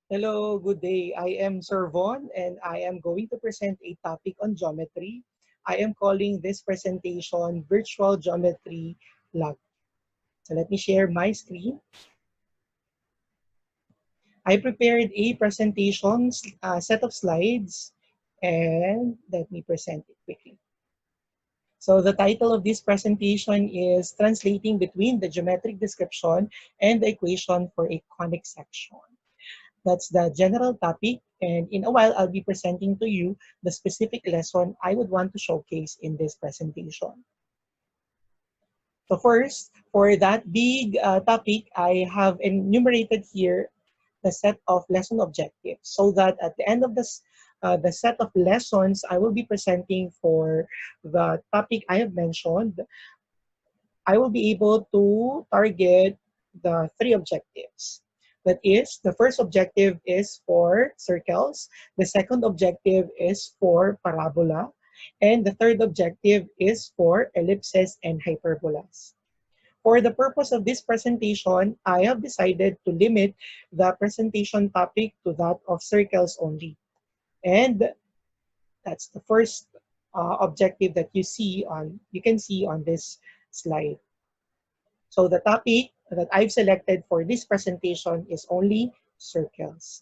Hello, good day. I am Sir Von and I am going to present a topic on geometry. I am calling this presentation Virtual Geometry Lab. So let me share my screen. I prepared a presentation set of slides and let me present it quickly. So the title of this presentation is Translating Between the Geometric Description and the Equation for a Conic Section. That's the general topic, and in a while, I'll be presenting to you the specific lesson I would want to showcase in this presentation. So first, for that big topic, I have enumerated here the set of lesson objectives so that at the end of this, the set of lessons I will be presenting for the topic I have mentioned, I will be able to target the three objectives. That is, the first objective is for circles, the second objective is for parabola, and the third objective is for ellipses and hyperbolas. For the purpose of this presentation, I have decided to limit the presentation topic to that of circles only. And that's the first objective that you can see on this slide. So the topic that I've selected for this presentation is only circles.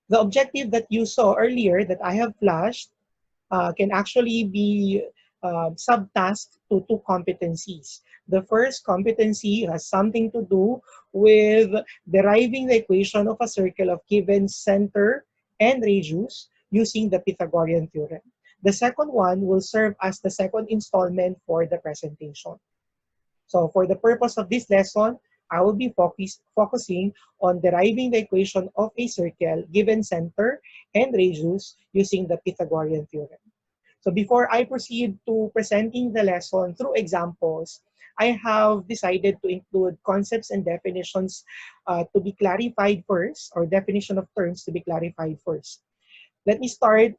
The objective that you saw earlier that I have flashed can actually be subtasked to two competencies. The first competency has something to do with deriving the equation of a circle of given center and radius using the Pythagorean theorem. The second one will serve as the second installment for the presentation. So for the purpose of this lesson, I will be focusing on deriving the equation of a circle given center and radius using the Pythagorean theorem. So before I proceed to presenting the lesson through examples, I have decided to include concepts and definitions to be clarified first, or definition of terms to be clarified first. Let me start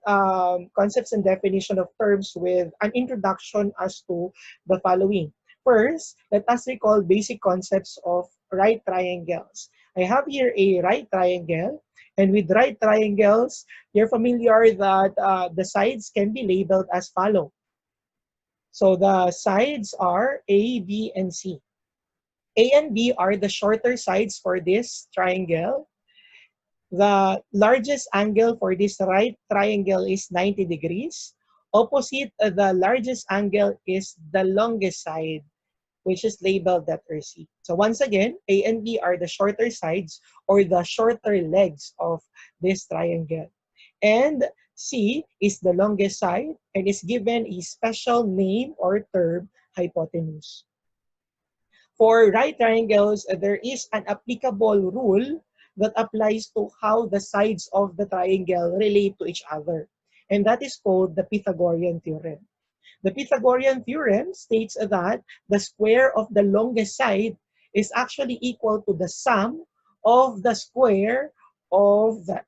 concepts and definition of terms with an introduction as to the following. First, let us recall basic concepts of right triangles. I have here a right triangle, and with right triangles, you're familiar that the sides can be labeled as follow. So the sides are A, B, and C. A and B are the shorter sides for this triangle. The largest angle for this right triangle is 90 degrees. Opposite the largest angle is the longest side, which is labeled letter C. So once again, A and B are the shorter sides or the shorter legs of this triangle. And C is the longest side and is given a special name or term, hypotenuse. For right triangles, there is an applicable rule that applies to how the sides of the triangle relate to each other. And that is called the Pythagorean theorem. The Pythagorean theorem states that the square of the longest side is actually equal to the sum of the square of the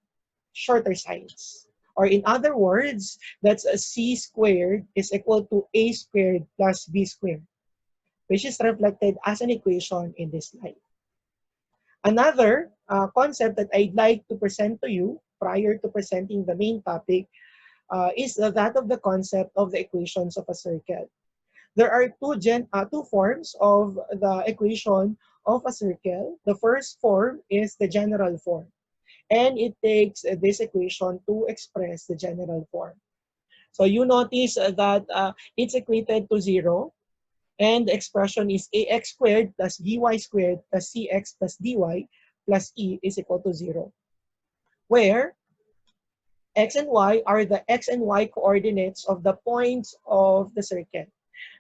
shorter sides. Or in other words, that's a C squared is equal to A squared plus B squared, which is reflected as an equation in this slide. Another concept that I'd like to present to you prior to presenting the main topic is that of the concept of the equations of a circle. There are two forms of the equation of a circle. The first form is the general form, and it takes this equation to express the general form. So you notice that it's equated to 0, and the expression is ax squared plus by squared plus cx plus dy plus e is equal to 0, where x and y are the x and y coordinates of the points of the circle.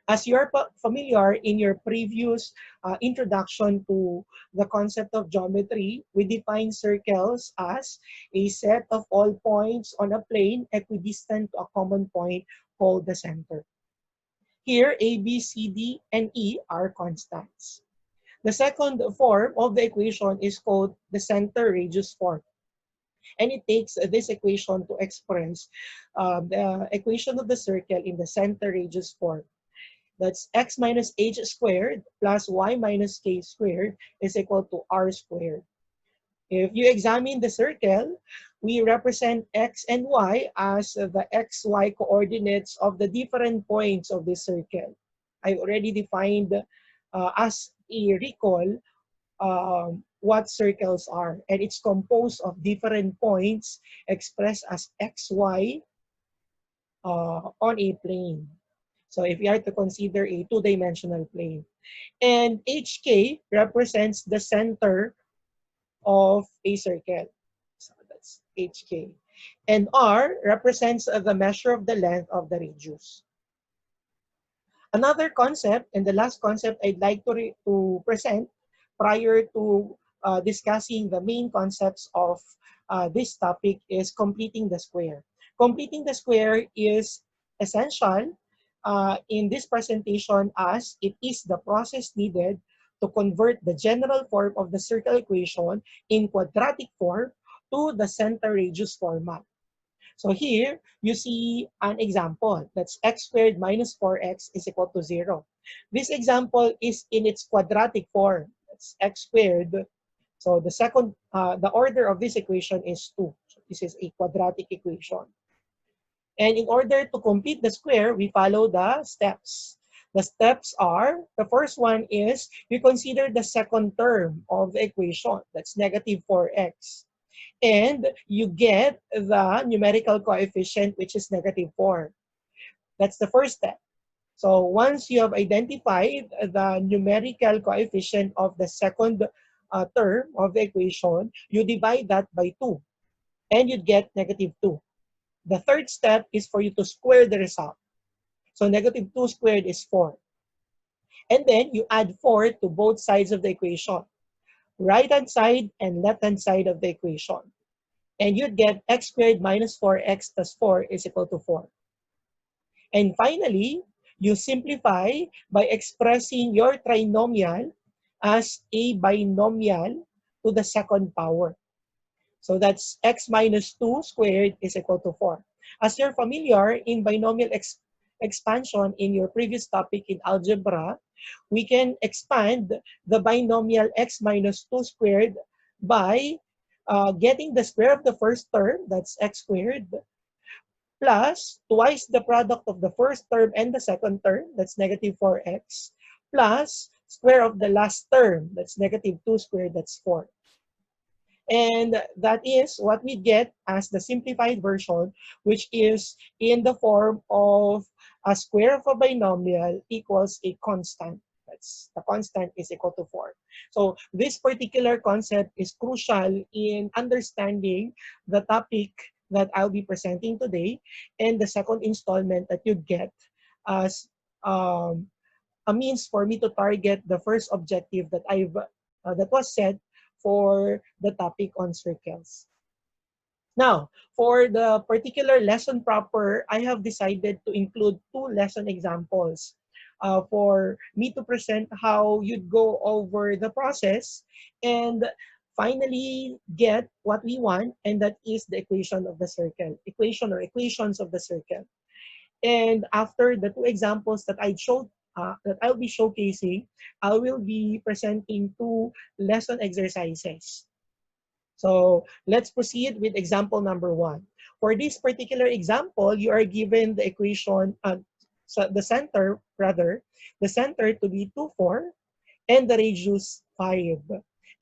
As you're familiar in your previous introduction to the concept of geometry, we define circles as a set of all points on a plane equidistant to a common point called the center. Here, A, B, C, D, and E are constants. The second form of the equation is called the center radius form. And it takes this equation to express the equation of the circle in the center radius form. That's x minus h squared plus y minus k squared is equal to r squared. If you examine the circle, we represent x and y as the xy coordinates of the different points of this circle. I already defined as a recall what circles are, and it's composed of different points expressed as xy on a plane. So if we are to consider a two-dimensional plane, and HK represents the center of a circle. So that's HK. And R represents the measure of the length of the radius. Another concept, and the last concept I'd like to present prior to discussing the main concepts of this topic is completing the square. Completing the square is essential in this presentation as it is the process needed to convert the general form of the circle equation in quadratic form to the center radius format. So here, you see an example. That's x squared minus 4x is equal to 0. This example is in its quadratic form. That's x squared. So the order of this equation is 2. So this is a quadratic equation. And in order to complete the square, we follow the steps. The steps are, the first one is, we consider the second term of the equation. That's negative 4x. And you get the numerical coefficient, which is negative 4. That's the first step. So once you have identified the numerical coefficient of the second term of the equation, you divide that by 2, and you get negative 2. The third step is for you to square the result. So negative 2 squared is 4. And then you add 4 to both sides of the equation, right-hand side and left-hand side of the equation. And you'd get x squared minus 4x plus 4 is equal to 4. And finally, you simplify by expressing your trinomial as a binomial to the second power. So that's x minus 2 squared is equal to 4. As you're familiar in binomial expansion in your previous topic in algebra, we can expand the binomial x minus 2 squared by getting the square of the first term, that's x squared, plus twice the product of the first term and the second term, that's negative 4x, plus square of the last term, that's negative 2 squared, that's 4. And that is what we get as the simplified version, which is in the form of a square of a binomial equals a constant. That's the constant is equal to 4. So this particular concept is crucial in understanding the topic that I'll be presenting today and the second installment that you get as a means for me to target the first objective that that was set for the topic on circles. Now, for the particular lesson proper, I have decided to include 2 lesson examples for me to present how you'd go over the process and finally get what we want, and that is the equation of the circle, equation or equations of the circle. And after the 2 examples that that I'll be showcasing, I will be presenting 2 lesson exercises. So let's proceed with example number 1. For this particular example, you are given the equation, so the center to be 2, 4, and the radius 5.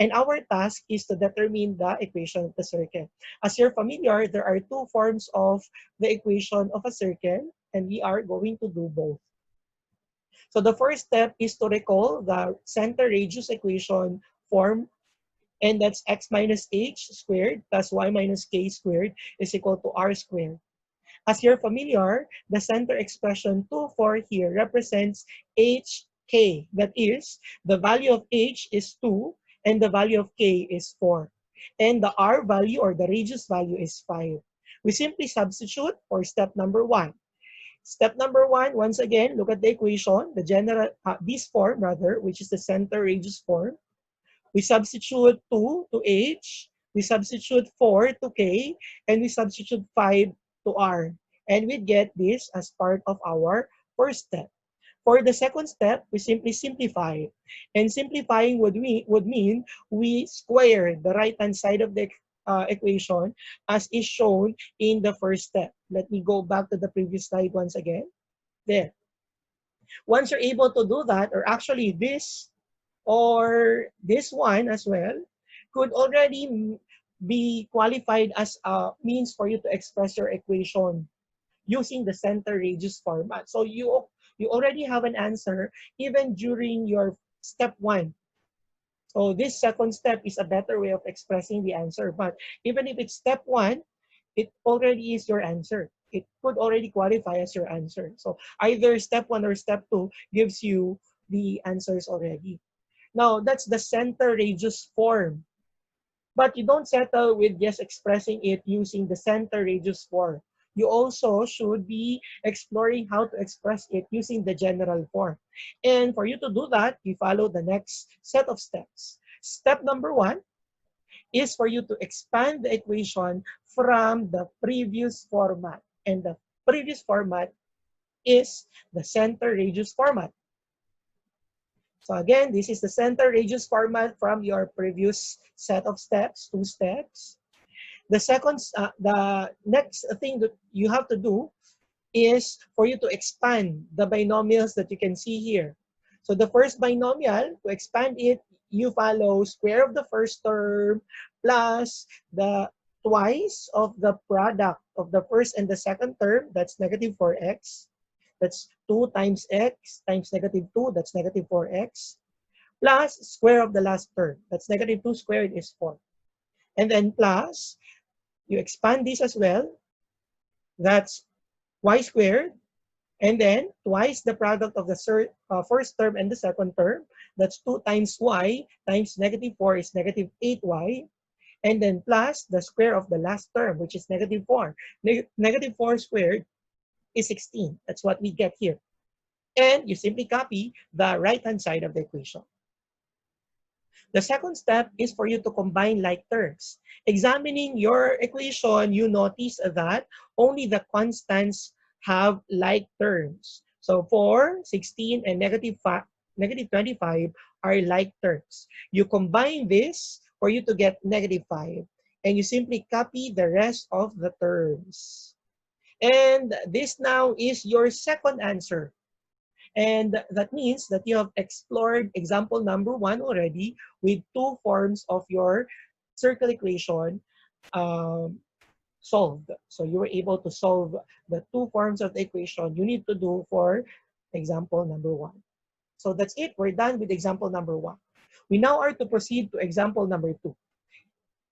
And our task is to determine the equation of the circle. As you're familiar, there are 2 forms of the equation of a circle, and we are going to do both. So the first step is to recall the center radius equation form, and that's x minus h squared plus y minus k squared is equal to r squared. As you're familiar, the center expression 2, 4 here represents hk. That is, the value of h is 2 and the value of k is 4. And the r value or the radius value is 5. We simply substitute for step number 1. Step number 1, once again, look at the equation, the general, this form rather, which is the center radius form. We substitute 2 to h, we substitute 4 to k, and we substitute 5 to r. And we get this as part of our first step. For the second step, we simply simplify. And simplifying would mean we square the right-hand side of the equation as is shown in the first step. Let me go back to the previous slide once again. There. Once you're able to do that, or actually this or this one as well, could already be qualified as a means for you to express your equation using the center radius format. So you already have an answer even during your step one. So this second step is a better way of expressing the answer. But even if it's step one, it already is your answer. It could already qualify as your answer. So either step one or step two gives you the answers already. Now, that's the center radius form. But you don't settle with just expressing it using the center radius form. You also should be exploring how to express it using the general form. And for you to do that, you follow the next set of steps. Step number one is for you to expand the equation from the previous format. And the previous format is the center radius format. So again, this is the center radius format from your previous set of steps, 2 steps. The next thing that you have to do is for you to expand the binomials that you can see here. So the first binomial, to expand it, you follow square of the first term plus the twice of the product of the first and the second term, that's negative 4x. That's 2 times x times negative 2, that's negative 4x, plus square of the last term. That's negative 2 squared is 4. And then plus, you expand this as well. That's y squared. And then twice the product of the first term and the second term. That's 2 times y times negative 4 is negative 8y. And then plus the square of the last term, which is negative 4. Negative 4 squared is 16. That's what we get here. And you simply copy the right-hand side of the equation. The second step is for you to combine like terms. Examining your equation, you notice that only the constants have like terms. So 4, 16, and negative 25 are like terms. You combine this for you to get negative 5. And you simply copy the rest of the terms. And this now is your second answer. And that means that you have explored example number 1 already with 2 forms of your circle equation solved. So you were able to solve the 2 forms of the equation you need to do for example number 1. So that's it. We're done with example number 1. We now are to proceed to example number 2.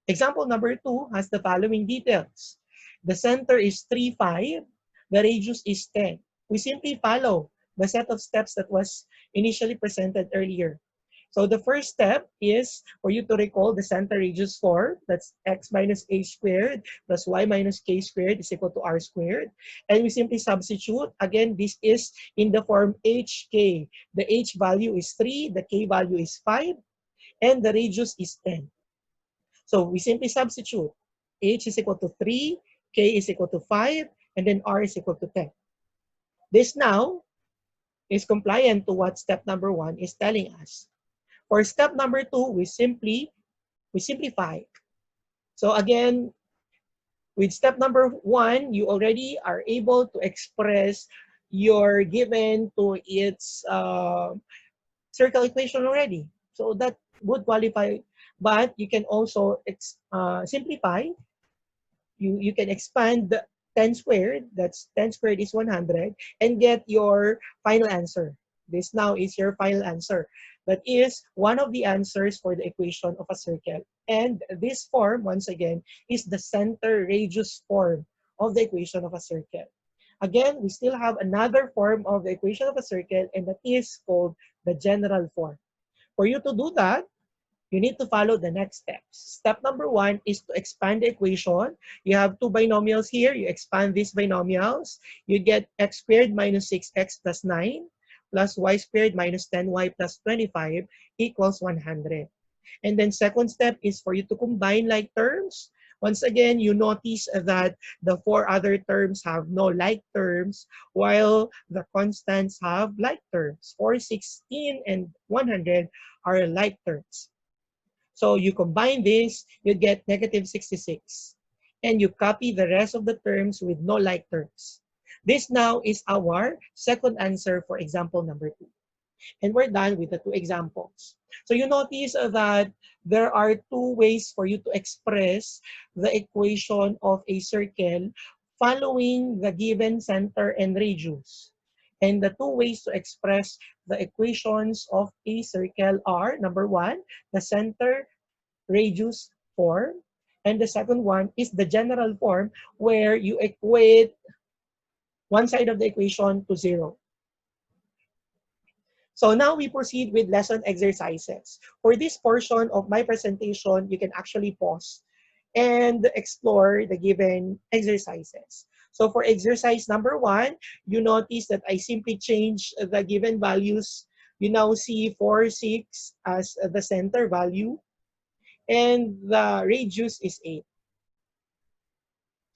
Example number 2 has the following details. The center is 3, 5. The radius is 10. We simply follow the set of steps that was initially presented earlier. So the first step is for you to recall the center radius 4. That's x minus a squared plus y minus k squared is equal to r squared. And we simply substitute. Again, this is in the form hk. The h value is 3, the k value is 5, and the radius is 10. So we simply substitute. H is equal to 3, k is equal to 5, and then r is equal to 10. This now is compliant to what step number 1 is telling us. For step number 2, we simplify. So again, with step number 1, you already are able to express your given to its circle equation already. So that would qualify, but you can also simplify. You can expand 10 squared, that's 10 squared is 100, and get your final answer. This now is your final answer. That is one of the answers for the equation of a circle. And this form, once again, is the center radius form of the equation of a circle. Again, we still have another form of the equation of a circle, and that is called the general form. For you to do that, you need to follow the next steps. Step number 1 is to expand the equation. You have 2 binomials here. You expand these binomials. You get x squared minus 6x plus 9 plus y squared minus 10y plus 25 equals 100. And then second step is for you to combine like terms. Once again, you notice that the four other terms have no like terms, while the constants have like terms. 4, 16, and 100 are like terms. So you combine this, you get negative 66. And you copy the rest of the terms with no like terms. This now is our second answer for example number 2. And we're done with the two examples. So you notice that there are two ways for you to express the equation of a circle following the given center and radius. And the two ways to express the equations of a circle are, number one, the center radius form. And the second one is the general form where you equate one side of the equation to 0. So now we proceed with lesson exercises. For this portion of my presentation, you can actually pause and explore the given exercises. So for exercise number 1, you notice that I simply change the given values. You now see 4, 6 as the center value, and the radius is 8.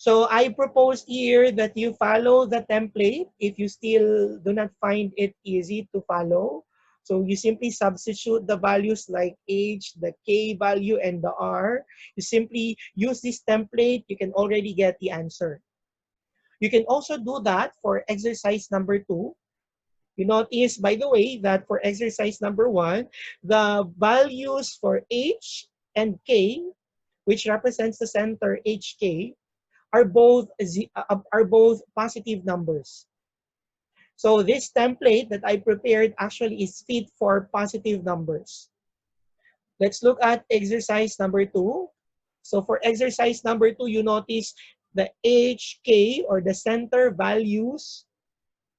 So I propose here that you follow the template if you still do not find it easy to follow. So you simply substitute the values like H, the K value, and the R. You simply use this template, you can already get the answer. You can also do that for exercise number 2. You notice, by the way, that for exercise number 1, the values for H and K, which represents the center HK, are both positive numbers. So this template that I prepared actually is fit for positive numbers. Let's look at exercise number 2. So for exercise number 2, you notice the HK or the center values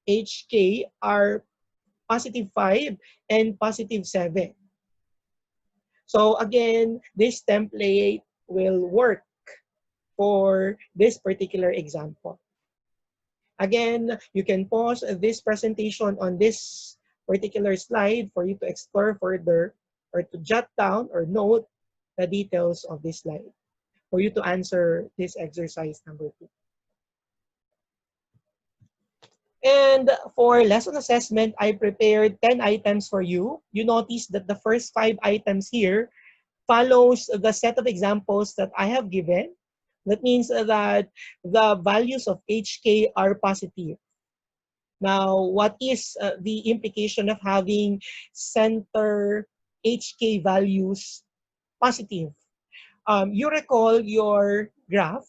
HK are positive 5 and positive 7. So again, this template will work for this particular example. Again, you can pause this presentation on this particular slide for you to explore further or to jot down or note the details of this slide for you to answer this exercise number 2. And for lesson assessment, I prepared 10 items for you. You notice that the first 5 items here follows the set of examples that I have given. That means that the values of HK are positive. Now, what is the implication of having center HK values positive? You recall your graph,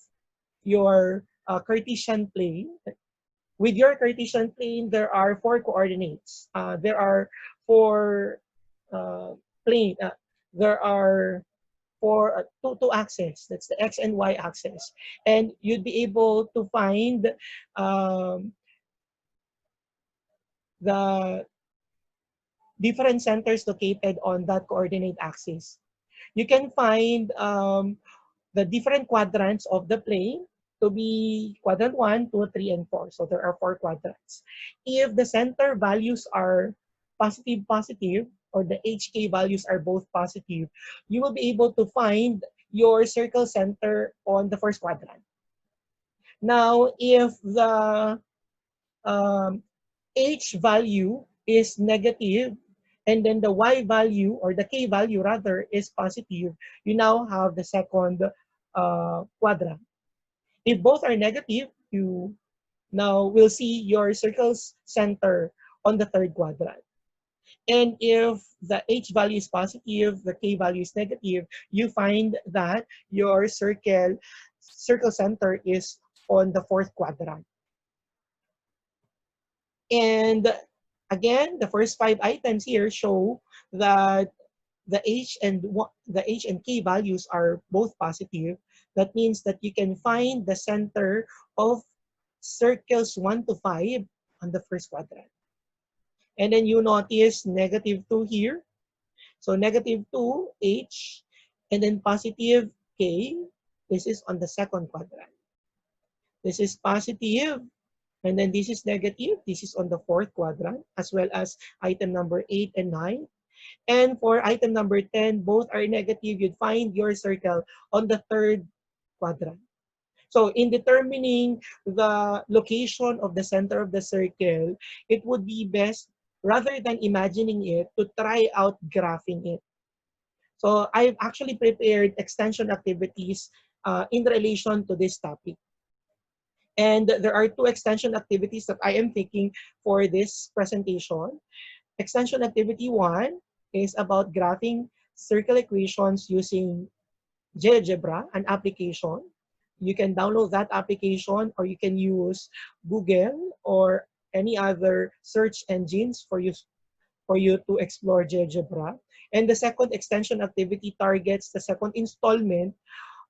your Cartesian plane. With your Cartesian plane, there are 4 coordinates. There are 4 uh, plane. There are 4 two axes. That's the X and Y axis, and you'd be able to find the different centers located on that coordinate axis. You can find the different quadrants of the plane to be quadrant 1, 2, 3, and 4. So there are 4 quadrants. If the center values are positive, positive, or the HK values are both positive, you will be able to find your circle center on the first quadrant. Now, if the H value is negative, and then the Y value or the K value rather is positive, you now have the second quadrant. If both are negative, you now will see your circle's center on the third quadrant. And if the H value is positive, the K value is negative, you find that your circle center is on the fourth quadrant. And again, the first 5 items here show that the H and K values are both positive. That means that you can find the center of circles 1 to 5 on the first quadrant. And then you notice negative 2 here. So negative 2, H, and then positive K. This is on the second quadrant. This is positive, and then this is negative. This is on the fourth quadrant, as well as item number 8 and 9. And for item number 10, both are negative. You'd find your circle on the third quadrant. So in determining the location of the center of the circle, it would be best, rather than imagining it, to try out graphing it. So I've actually prepared extension activities in relation to this topic. And there are two extension activities that I am taking for this presentation. Extension activity 1 is about graphing circle equations using GeoGebra, an application. You can download that application, or you can use Google or any other search engines for you to explore GeoGebra. And the second extension activity targets the second installment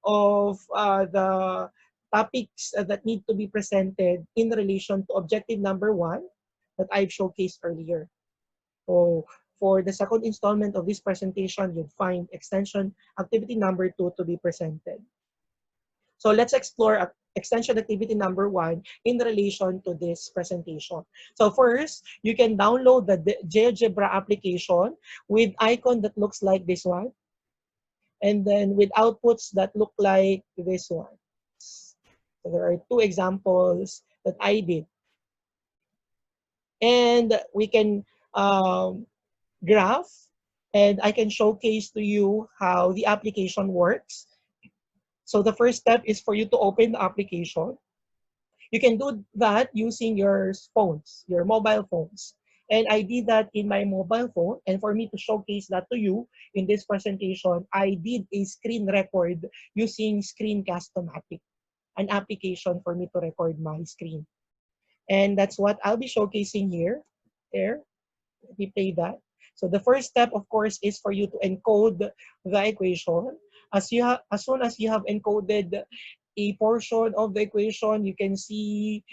of the topics that need to be presented in relation to objective number 1 that I've showcased earlier. So for the second installment of this presentation, you'll find extension activity number 2 to be presented. So let's explore extension activity number 1 in relation to this presentation. So first, you can download the GeoGebra application with icon that looks like this one, and then with outputs that look like this one. So there are two examples that I did. And we can graph, and I can showcase to you how the application works. So the first step is for you to open the application. You can do that using your phones, your mobile phones. And I did that in my mobile phone. And for me to showcase that to you in this presentation, I did a screen record using Screencast-O-Matic, an application for me to record my screen. And that's what I'll be showcasing here. There, let me play that. So the first step, of course, is for you to encode the equation. As soon as you have encoded a portion of the equation, you can see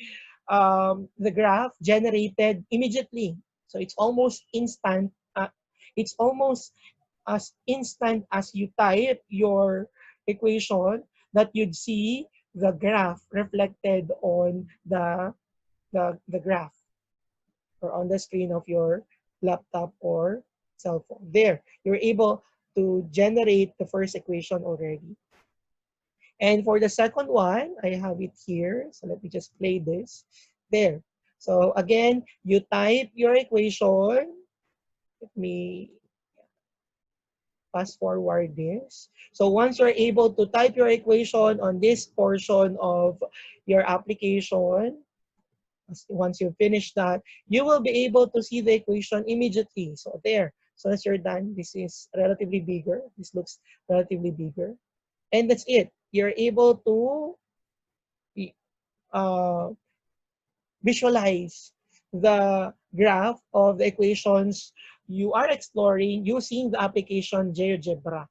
the graph generated immediately. So it's almost instant. It's almost as instant as you type your equation that you'd see the graph reflected on the graph or on the screen of your laptop or cell phone. There, you're able to generate the first equation already. And for the second one, I have it here. So let me just play this. There. So again, you type your equation. Let me fast forward this. So once you're able to type your equation on this portion of your application, once you finish that, you will be able to see the equation immediately. So there. So as you're done, this is relatively bigger. This looks relatively bigger. And that's it. You're able to uh, visualize the graph of the equations you are exploring using the application GeoGebra.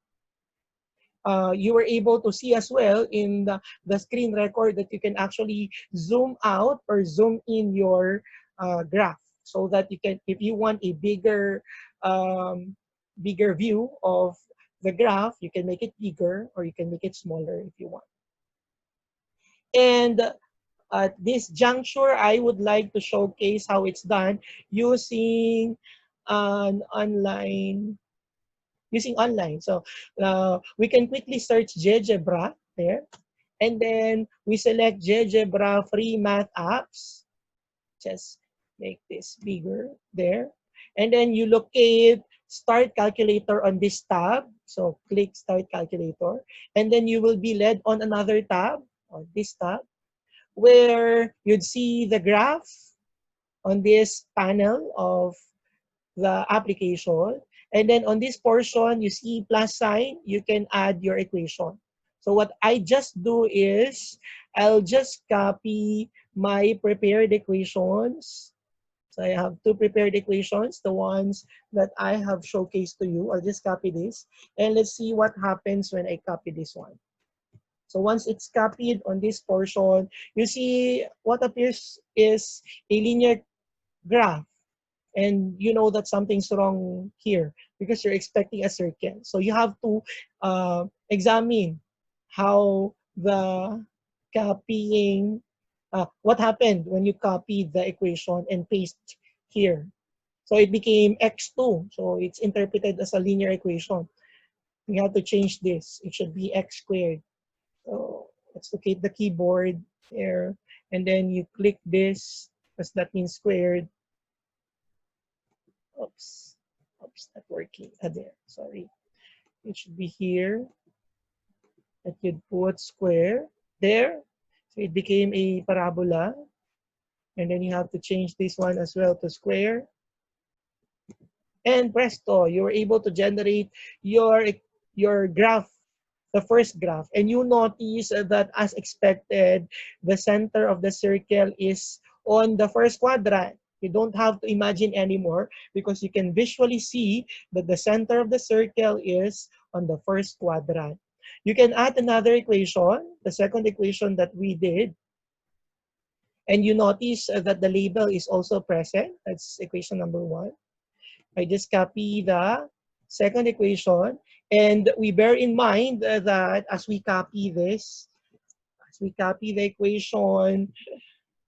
You were able to see as well in the screen record that you can actually zoom out or zoom in your graph, so that you can, if you want a bigger view of the graph, you can make it bigger or you can make it smaller if you want. And at this juncture, I would like to showcase how it's done using an online. So we can quickly search GeoGebra there. And then we select GeoGebra free math apps. Just make this bigger there. And then you locate Start Calculator on this tab. So click Start Calculator. And then you will be led on another tab, on this tab, where you'd see the graph on this panel of the application. And then on this portion, you see plus sign, you can add your equation. So what I just do is, I'll just copy my prepared equations. So I have two prepared equations, the ones that I have showcased to you. I'll just copy this. And let's see what happens when I copy this one. So once it's copied on this portion, you see what appears is a linear graph. And you know that something's wrong here because you're expecting a circle. So you have to examine how the copying, what happened when you copied the equation and paste here. So it became x2. So it's interpreted as a linear equation. We have to change this. It should be x squared. So Let's locate the keyboard there. And then you click this, because that means squared. Oops. Oops, not working. There. Sorry. It should be here. That you'd put square there. So it became a parabola. And then you have to change this one as well to square. And presto, you were able to generate your graph, the first graph. And you notice that as expected, the center of the circle is on the first quadrant. You don't have to imagine anymore because you can visually see that the center of the circle is on the first quadrant. You can add another equation, the second equation that we did, and you notice that the label is also present. That's equation number 1. I just copy the second equation, and we bear in mind that as we copy this, as we copy the equation,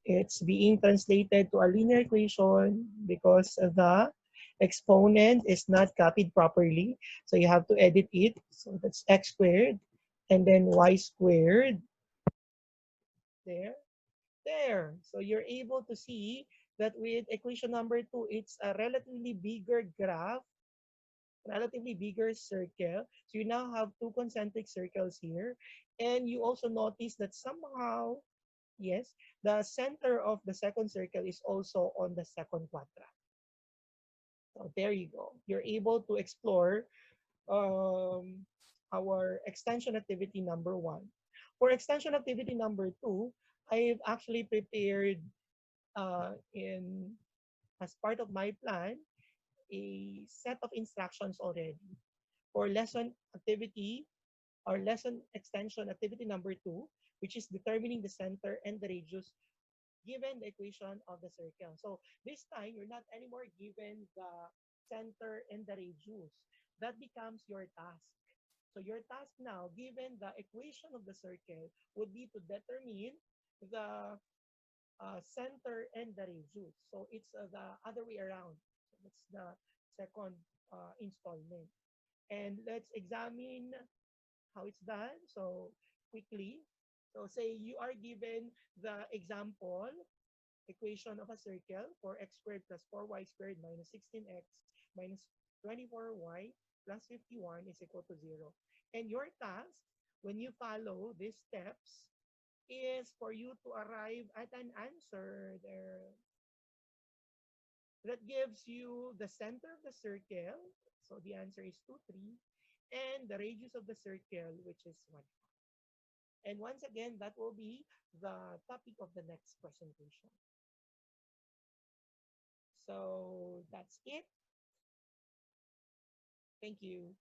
it's being translated to a linear equation because the exponent is not copied properly. So you have to edit it. So that's x squared and then y squared. There. There. So you're able to see that with equation number 2, it's a relatively bigger graph, relatively bigger circle. So you now have two concentric circles here. And you also notice that somehow, yes, the center of the second circle is also on the second quadrant. So there you go. You're able to explore our extension activity number 1. For extension activity number 2, I've actually prepared in as part of my plan a set of instructions already. For lesson activity or lesson extension activity number 2, which is determining the center and the radius given the equation of the circle. So this time, you're not anymore given the center and the radius. That becomes your task. So your task now, given the equation of the circle, would be to determine the center and the radius. So it's the other way around. So that's the second installment. And let's examine how it's done. So quickly, so say you are given the example equation of a circle for x squared plus 4y squared minus 16x minus 24y plus 51 is equal to 0. And your task, when you follow these steps, is for you to arrive at an answer there that gives you the center of the circle. So the answer is 2, 3. And the radius of the circle, which is 1. And once again, that will be the topic of the next presentation. So that's it. Thank you.